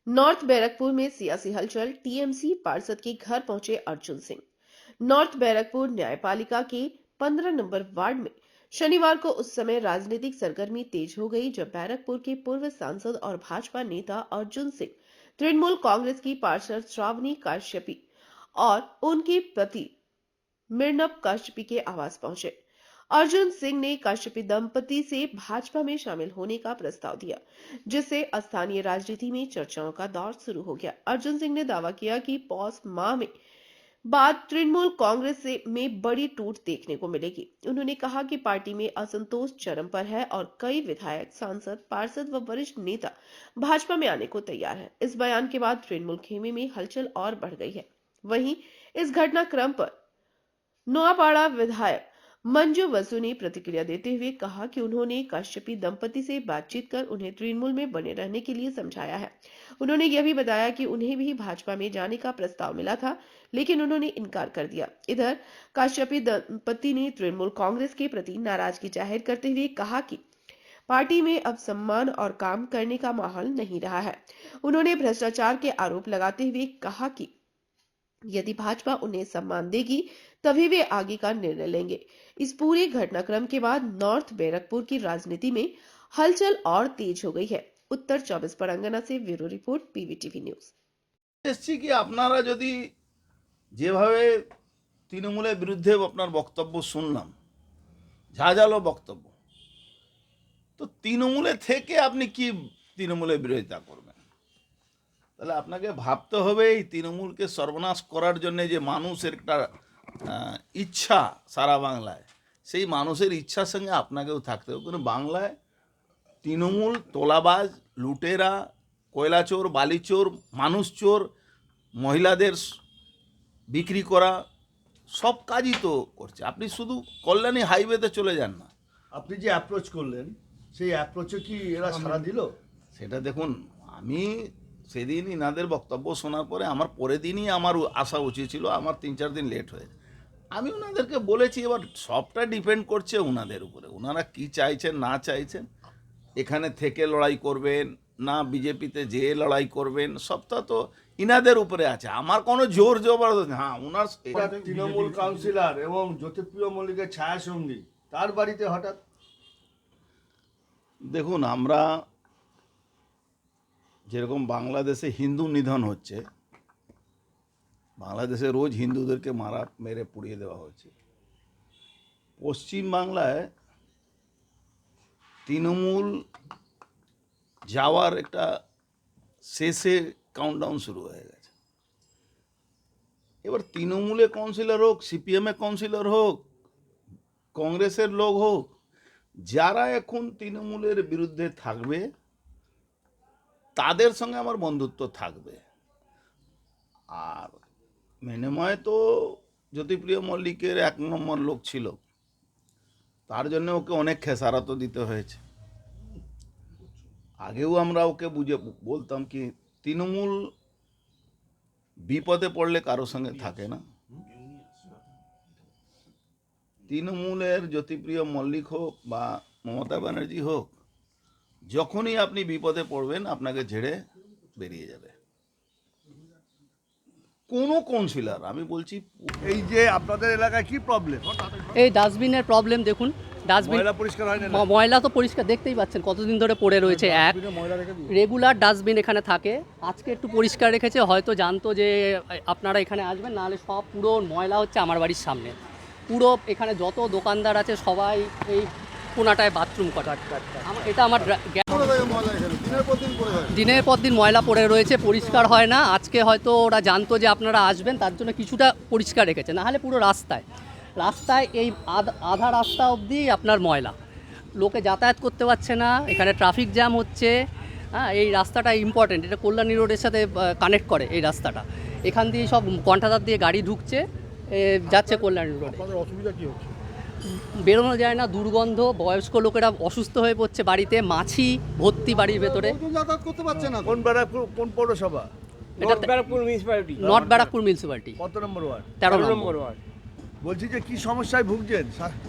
North Barrackpore में सियासी हलचल, टीएमसी पार्षद के घर पहुंचे अर्जुन सिंह। नॉर्थ बैरकपुर न्यायपालिका के 15 नंबर वार्ड में शनिवार को उस समय राजनीतिक सरगर्मी तेज हो गई जब बैरकपुर के पूर्व सांसद और भाजपा नेता अर्जुन सिंह तृणमूल कांग्रेस की पार्षद श्रावणी काश्यपी और उनके पति मिर्नब काश्यपी के आवास पहुंचे। अर्जुन सिंह ने काश्यपी दंपति से भाजपा में शामिल होने का प्रस्ताव दिया, जिससे स्थानीय राजनीति में चर्चाओं का दौर शुरू हो गया। अर्जुन सिंह ने दावा किया कि पौष माह में बाद तृणमूल कांग्रेस में बड़ी टूट देखने को मिलेगी। उन्होंने कहा कि पार्टी में असंतोष चरम पर है और कई विधायक, सांसद, पार्षद व वरिष्ठ नेता भाजपा में आने को तैयार है। इस बयान के बाद तृणमूल खेमे में हलचल और बढ़ गई है। वहीं इस घटनाक्रम पर नोआपाड़ा विधायक मंजू वसु ने प्रतिक्रिया देते हुए कहा कि उन्होंने काश्यपी दंपति से बातचीत कर उन्हें तृणमूल में बने रहने के लिए समझाया है। उन्होंने यह भी बताया कि उन्हें भी भाजपा में जाने का प्रस्ताव मिला था, लेकिन उन्होंने इनकार कर दिया। इधर काश्यपी दंपति ने तृणमूल कांग्रेस के प्रति नाराजगी जाहिर करते हुए कहा कि पार्टी में अब सम्मान और काम करने का माहौल नहीं रहा है। उन्होंने भ्रष्टाचार के आरोप लगाते हुए कहा कि यदि भाजपा उन्हें सम्मान देगी तभी वे आगे का निर्णय लेंगे। इस पूरे घटनाक्रम के बाद नॉर्थ बैरकपुर की राजनीति में हलचल और तेज हो गई है। उत्तर 24 परगना से ब्यूरो रिपोर्ट, पीवीटीवी নিউজ। এসছি কি আপনারা যদি যেভাবে তৃণমূলের বিরুদ্ধে আপনার বক্তব্য শুনলাম, ঝাঁঝালো বক্তব্য, তো তৃণমূলে থেকে আপনি কি তৃণমূলের বিরোধিতা করবেন? তাহলে আপনাকে ভাবতে হবে এই তৃণমূলকে সর্বনাশ করার জন্য যে মানুষের একটা ইচ্ছা সারা বাংলায়, সেই মানুষের ইচ্ছার সঙ্গে আপনাকেও থাকতে হবে। কারণ বাংলায় তৃণমূল তোলাবাজ, লুটেরা, কয়লা চোর, বালি চোর, মানুষ চোর, মহিলাদের বিক্রি করা, সব কাজই তো করছে। আপনি শুধু কল্যাণী হাইওয়েতে চলে যান না। আপনি যে অ্যাপ্রোচ করলেন সেই অ্যাপ্রোচে কি এরা সাড়া দিল? সেটা দেখুন, আমি সেদিন ইনাদের বক্তব্য শোনার পরে আমার পরের দিনই আমার আসা উচিত ছিল, আমার 3-4 দিন লেট হয়েছে। আমি ওনাদেরকে বলেছি, এবার সবটা ডিপেন্ড করছে ওনাদের উপরে, ওনারা কি চাইছেন না চাইছেন, এখানে থেকে লড়াই করবেন না বিজেপিতে যেয়ে লড়াই করবেন, সবটা তো ইনাদের উপরে আছে। আমার কোনো জোর জবরদস্তি, হ্যাঁ ওনার তৃণমূল কাউন্সিলর এবং জ্যোতিপ্রিয় মল্লিকের ছায়াসঙ্গী তার বাড়িতে হঠাৎ, দেখুন, আমরা যেরকম বাংলাদেশে হিন্দু নিধন হচ্ছে, বাংলাদেশে রোজ হিন্দুদেরকে মেরে পুড়িয়ে দেওয়া হচ্ছে, পশ্চিম বাংলায় তৃণমূল যাওয়ার একটা শেষে কাউন্টডাউন শুরু হয়ে গেছে। এবার তৃণমূলে কাউন্সিলর হোক, সিপিএমে কাউন্সিলর হোক, কংগ্রেসের লোক হোক, যারা এখন তৃণমূলের বিরুদ্ধে থাকবে তাদের সঙ্গে আমার বন্ধুত্ব থাকবে। আর মেনেময় তো জ্যোতিপ্রিয় মল্লিকের 1 নম্বর লোক ছিল, তার জন্য ওকে অনেক খেসারত দিতে হয়েছে। আগেও আমরা ওকে বুঝে বলতাম কি তৃণমূল বিপদে পড়লে কারোর সঙ্গে থাকে না। তৃণমূলের জ্যোতিপ্রিয় মল্লিক হোক বা মমতা ব্যানার্জি হোক, যখনই আপনি বিপদে পড়বেন আপনাকে ঝেড়ে বেরিয়ে যাবে। কোনো কাউন্সিলর, আমি বলছি, এই যে আপনাদের এলাকায় কি প্রবলেম? এই ডাস্টবিনের প্রবলেম দেখুন, ডাস্টবিন ময়লা পরিষ্কার হয় না? ময়লা তো পরিষ্কার দেখতেই পাচ্ছেন কতদিন ধরে পড়ে রয়েছে। এক রেগুলার ডাস্টবিন এখানে থাকে, আজকে একটু পরিষ্কার রেখেছে, হয়তো জানতো যে আপনারা এখানে আসবেন, নাহলে সব পুরো ময়লা হচ্ছে আমার বাড়ির সামনে। পুরো এখানে যত দোকানদার আছে সবাই এই কোনাটায় বাথরুম করে। এটা আমার দিনের পর দিন ময়লা পড়ে রয়েছে, পরিষ্কার হয় না। আজকে হয়তো ওরা জানতো যে আপনারা আসবেন, তার জন্য কিছুটা পরিষ্কার রেখেছে, নাহলে পুরো রাস্তায় এই আধা রাস্তা অবধি আপনার ময়লা, লোকে যাতায়াত করতে পারছে না, এখানে ট্রাফিক জ্যাম হচ্ছে। হ্যাঁ, এই রাস্তাটা ইম্পর্টেন্ট, এটা কল্যাণী রোডের সাথে কানেক্ট করে এই রাস্তাটা। এখান দিয়ে সব কন্ট্রাক্টর দিয়ে গাড়ি ঢুকছে, যাচ্ছে কল্যাণী রোডে। অসুবিধা কি হচ্ছে? বেরোনো যায় না, দুর্গন্ধ, বয়স্ক লোকেরা অসুস্থ হয়ে পড়ছে, বাড়িতে মাছি ভর্তি বাড়ির ভেতরে। যাতায়াত করতে পারছে না। কোন ব্যারাকপুর, কোন পৌরসভা? North Barrackpore municipality. কত নম্বর ওয়ার্ড? 13 নম্বর ওয়ার্ড। বলছি যে কি সমস্যায় ভুগছেন?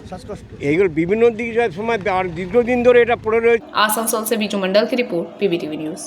শ্বাসকষ্ট? এইগুলো বিভিন্ন দিক সময় দীর্ঘদিন ধরে এটা পড়ে রয়েছে। आसनसोल से बीजू मंडल की रिपोर्ट, पीवीटीवी न्यूज़।